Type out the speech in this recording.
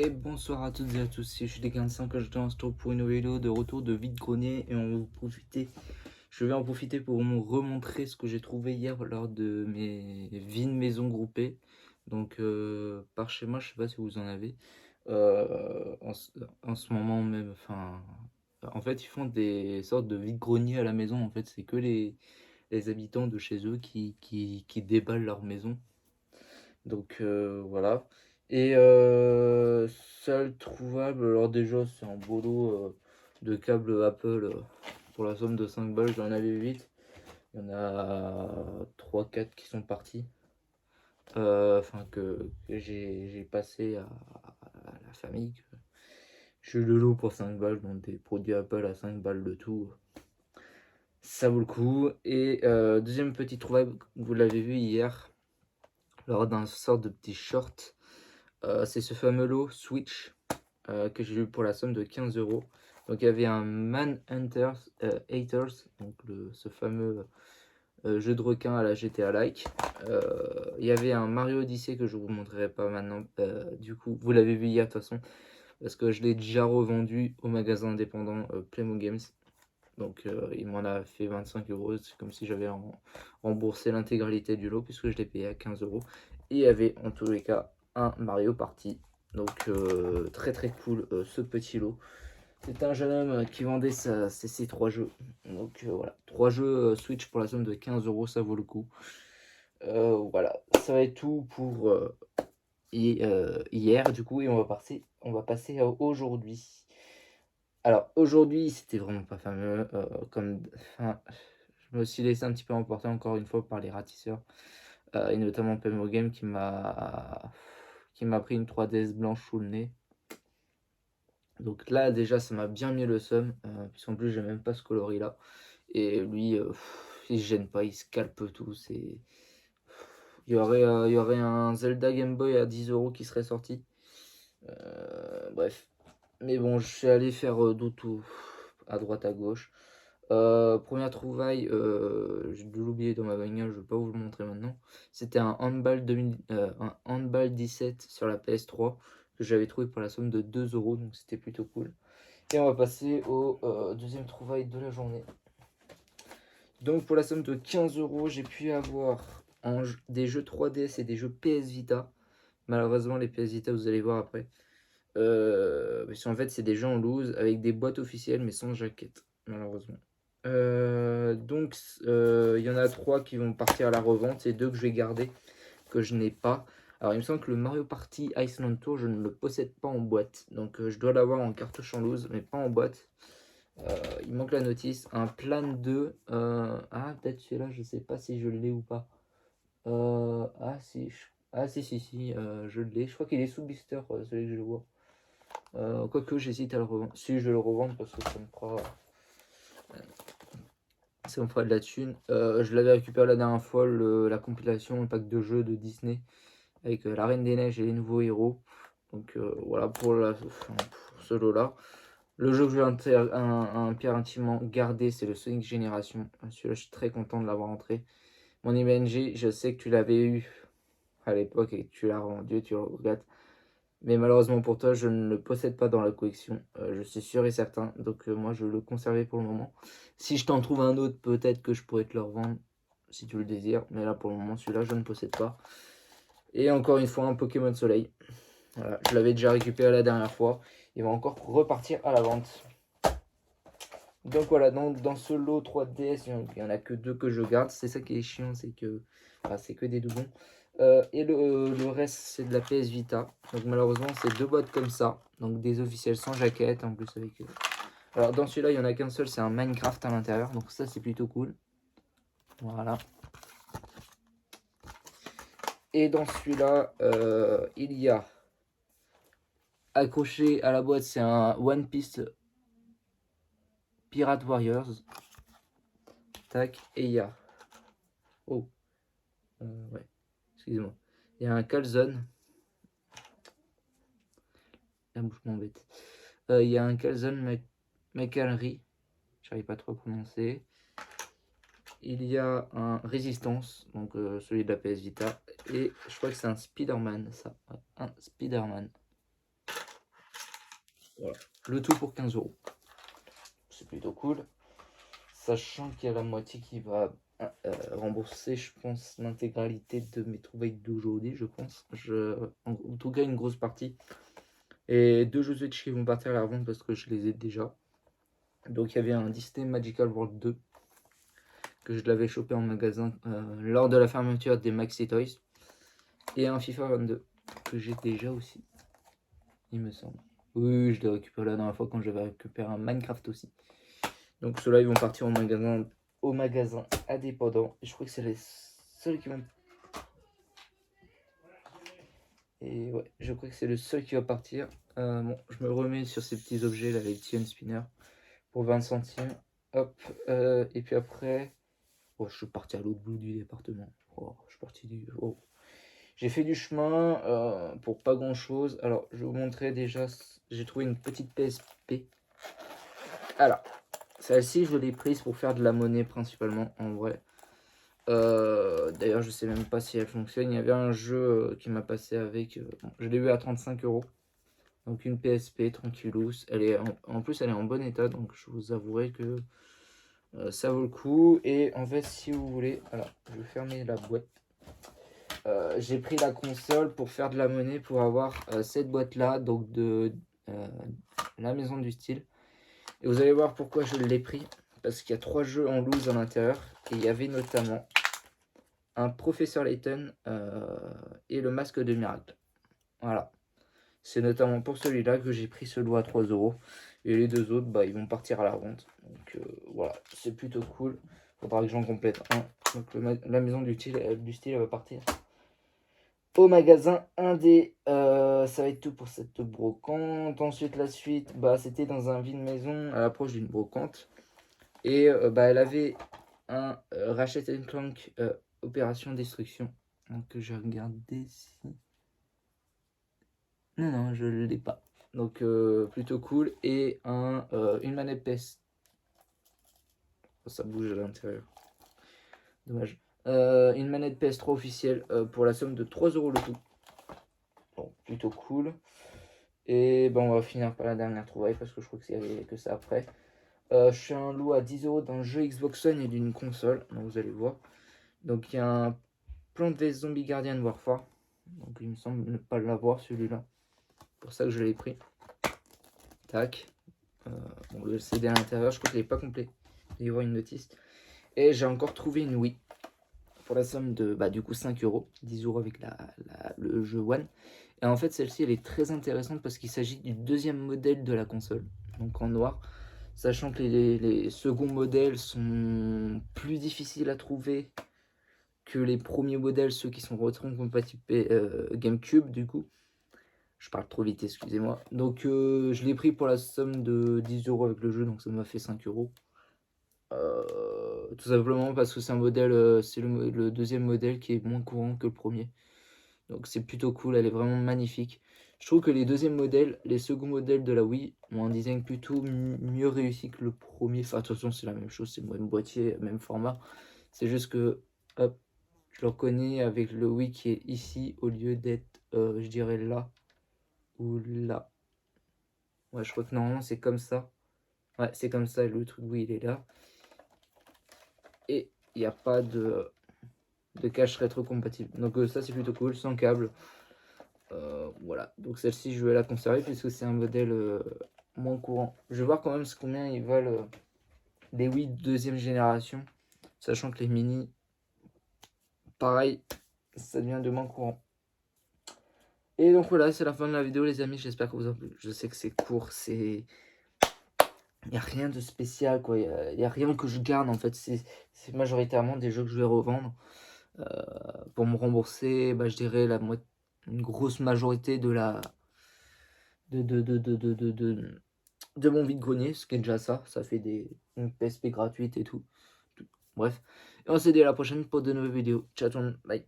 Et bonsoir à toutes et à tous, si je suis des 45 que je te retrouve pour une nouvelle vidéo de retour de vide-grenier et je vais en profiter pour vous remontrer ce que j'ai trouvé hier lors de mes vides maison groupées. Donc par chez moi, je sais pas si vous en avez. En ce moment même, enfin, en fait, ils font des sortes de vide-grenier à la maison. En fait, c'est que les habitants de chez eux qui déballent leur maison. Donc voilà. Et seul trouvable, alors déjà c'est un beau lot de câbles Apple pour la somme de 5 balles, j'en avais 8. Il y en a trois quatre qui sont partis. Enfin que j'ai passé à la famille. J'ai eu le lot pour 5 balles, donc des produits Apple à 5 balles de tout. Ça vaut le coup. Et deuxième petit trouvaille, vous l'avez vu hier, lors d'un sort de petit short. C'est ce fameux lot Switch que j'ai eu pour la somme de 15 euros. Donc il y avait un Manhunters Haters, donc ce fameux jeu de requin à la GTA-like. Il y avait un Mario Odyssey que je vous montrerai pas maintenant. Du coup, vous l'avez vu hier de toute façon, parce que je l'ai déjà revendu au magasin indépendant Playmo Games. Donc il m'en a fait 25 euros. C'est comme si j'avais remboursé l'intégralité du lot, puisque je l'ai payé à 15 euros. Et il y avait en tous les cas un Mario Party. Donc très très cool ce petit lot. C'est un jeune homme qui vendait ses trois jeux. Donc voilà, trois jeux Switch pour la somme de 15 euros, ça vaut le coup. Voilà, ça va être tout pour hier du coup, et on va passer à aujourd'hui. Alors aujourd'hui, c'était vraiment pas fameux. Enfin, je me suis laissé un petit peu emporter encore une fois par les ratisseurs, et notamment Pemo Game qui m'a pris une 3DS blanche sous le nez. Donc là déjà ça m'a bien mis le seum, puisqu'en plus j'ai même pas ce coloris là. Et lui, il se gêne pas, il scalpe tout. Il y aurait un Zelda Game Boy à 10 euros qui serait sorti. Bref. Mais bon, je suis allé faire d'autres à droite à gauche. Première trouvaille, j'ai dû l'oublier dans ma bagnole, je vais pas vous le montrer maintenant. C'était un handball 17 sur la PS3 que j'avais trouvé pour la somme de 2 euros, donc c'était plutôt cool. Et on va passer au deuxième trouvaille de la journée. Donc pour la somme de 15 euros, j'ai pu avoir des jeux 3DS et des jeux PS Vita. Malheureusement, les PS Vita, vous allez voir après. Parce qu'en fait, c'est des jeux en loose avec des boîtes officielles mais sans jaquette, malheureusement. Donc, il y en a trois qui vont partir à la revente et deux que je vais garder, que je n'ai pas. Alors, il me semble que le Mario Party Iceland Tour, je ne le possède pas en boîte. Donc, je dois l'avoir en cartouche en loose, mais pas en boîte. Il manque la notice. Un Plan 2. Ah, peut-être celui-là, je sais pas si je l'ai ou pas. Si, je l'ai. Je crois qu'il est sous blister, celui que je vois. Quoique j'hésite à le revendre. Si je vais le revendre parce que ça me fera de la thune. Je l'avais récupéré la dernière fois, la compilation, le pack de jeux de Disney avec la Reine des Neiges et les nouveaux héros. Donc voilà pour ce lot là. Le jeu que je vais impérativement garder, c'est le Sonic Génération. Celui-là, je suis très content de l'avoir entré. Mon IMNG, je sais que tu l'avais eu à l'époque et que tu l'as revendu, tu le regrettes. Mais malheureusement pour toi, je ne le possède pas dans la collection, je suis sûr et certain. Donc moi, je le conservais pour le moment. Si je t'en trouve un autre, peut-être que je pourrais te le revendre, si tu le désires. Mais là, pour le moment, celui-là, je ne possède pas. Et encore une fois, un Pokémon Soleil. Voilà, je l'avais déjà récupéré la dernière fois. Il va encore repartir à la vente. Donc voilà, dans ce lot 3DS, il n'y en a que deux que je garde. C'est ça qui est chiant, c'est que des doublons. Et le reste, c'est de la PS Vita. Donc malheureusement, c'est deux boîtes comme ça. Donc des officiels sans jaquette, en plus avec... Alors dans celui-là, il n'y en a qu'un seul, c'est un Minecraft à l'intérieur. Donc ça, c'est plutôt cool. Voilà. Et dans celui-là, il y a... Accroché à la boîte, c'est un One Piece Pirate Warriors. Tac. Et il y a... Oh. Ouais. Excusez-moi. Il y a un Calzone. La bouche m'embête. Il y a un Calzone McAlry. J'arrive pas trop à prononcer. Il y a un Résistance, donc celui de la PS Vita. Et je crois que c'est un Spider-Man, ça. Ouais, un Spider-Man. Voilà. Le tout pour 15 €. C'est plutôt cool. Sachant qu'il y a la moitié qui va rembourser, je pense, l'intégralité de mes trouvailles d'aujourd'hui, je pense. En tout cas, une grosse partie. Et 2 jeux Switch qui vont partir à la revente parce que je les ai déjà. Donc, il y avait un Disney Magical World 2 que je l'avais chopé en magasin lors de la fermeture des Maxi Toys. Et un FIFA 22 que j'ai déjà aussi, il me semble. Oui, je l'ai récupéré la dernière fois quand j'avais récupéré un Minecraft aussi. Donc ceux-là, ils vont partir au magasin indépendant. Et je crois que c'est les seuls qui vont... Et ouais, je crois que c'est le seul qui va partir. Bon, je me remets sur ces petits objets là, les petits unspinners, pour 20 centimes. Hop, et puis après... Oh, je suis parti à l'autre bout du département. Oh, je suis parti du... Oh. J'ai fait du chemin pour pas grand chose. Alors, je vais vous montrer déjà. J'ai trouvé une petite PSP. Alors, celle-ci, je l'ai prise pour faire de la monnaie principalement, en vrai. D'ailleurs, je sais même pas si elle fonctionne. Il y avait un jeu qui m'a passé avec. Bon, je l'ai eu à 35 €. Donc, une PSP tranquillous. Elle est en plus, elle est en bon état. Donc, je vous avouerai que ça vaut le coup. Et en fait, si vous voulez. Alors, je vais fermer la boîte. J'ai pris la console pour faire de la monnaie, pour avoir cette boîte là, donc de la maison du style. Et vous allez voir pourquoi je l'ai pris, parce qu'il y a 3 jeux en loose à l'intérieur, et il y avait notamment un Professeur Layton et le Masque de Miracle. Voilà, c'est notamment pour celui-là que j'ai pris ce lot à 3 €, et les deux autres, bah, ils vont partir à la vente. Donc voilà, c'est plutôt cool. Faudra que j'en complète un. Donc la maison du style elle va partir au magasin indé. Ça va être tout pour cette brocante. Ensuite, la suite, bah, c'était dans un vide maison à l'approche d'une brocante. Et bah, elle avait un Ratchet Clank Opération Destruction. Donc, je vais regarder si. Non, je ne l'ai pas. Donc, plutôt cool. Et une manette PS. Oh, ça bouge à l'intérieur. Dommage. Une manette PS3 officielle pour la somme de 3 € le tout. Bon, plutôt cool. Et ben on va finir par la dernière trouvaille parce que je crois que c'est que ça après. Je fais un lot à 10 € d'un jeu Xbox One et d'une console. Donc vous allez voir. Donc il y a un Plant vs Zombie Guardian Warfare. Donc il me semble ne pas l'avoir celui-là. Pour ça que je l'ai pris. Tac. Bon, le CD à l'intérieur, je crois qu'il n'est pas complet. Il y aura une notice. Et j'ai encore trouvé une Wii. Pour la somme de bah, du coup 5 €. 10 € avec le jeu One. Et en fait, celle-ci, elle est très intéressante parce qu'il s'agit du deuxième modèle de la console, donc en noir. Sachant que les seconds modèles sont plus difficiles à trouver que les premiers modèles, ceux qui sont rétro-compatibles GameCube, du coup. Je parle trop vite, excusez-moi. Donc, je l'ai pris pour la somme de 10 € avec le jeu, donc ça m'a fait 5 €. Tout simplement parce que c'est un modèle, c'est le deuxième modèle qui est moins courant que le premier. Donc c'est plutôt cool, elle est vraiment magnifique. Je trouve que les deuxièmes modèles, les seconds modèles de la Wii ont un design plutôt mieux réussi que le premier. Enfin, attention, c'est la même chose, c'est le même boîtier, même format. C'est juste que, hop, je le reconnais avec le Wii qui est ici au lieu d'être, je dirais là ou là. Ouais, je crois que normalement c'est comme ça. Ouais, c'est comme ça, le truc Wii il est là. Et il n'y a pas de cache rétro-compatible. Donc ça c'est plutôt cool, sans câble. Voilà, donc celle-ci je vais la conserver puisque c'est un modèle moins courant. Je vais voir quand même combien ils valent les Wii deuxième génération, sachant que les mini, pareil, ça devient de moins courant. Et donc voilà, c'est la fin de la vidéo les amis, j'espère que vous en plu. Je sais que c'est court, il n'y a rien de spécial, quoi. Il y a rien que je garde en fait, c'est majoritairement des jeux que je vais revendre. Pour me rembourser, bah, je dirais une grosse majorité de mon vide-grenier, ce qui est déjà ça fait une PSP gratuite et tout. Bref, et on se dit à la prochaine pour de nouvelles vidéos. Ciao tout le monde, bye.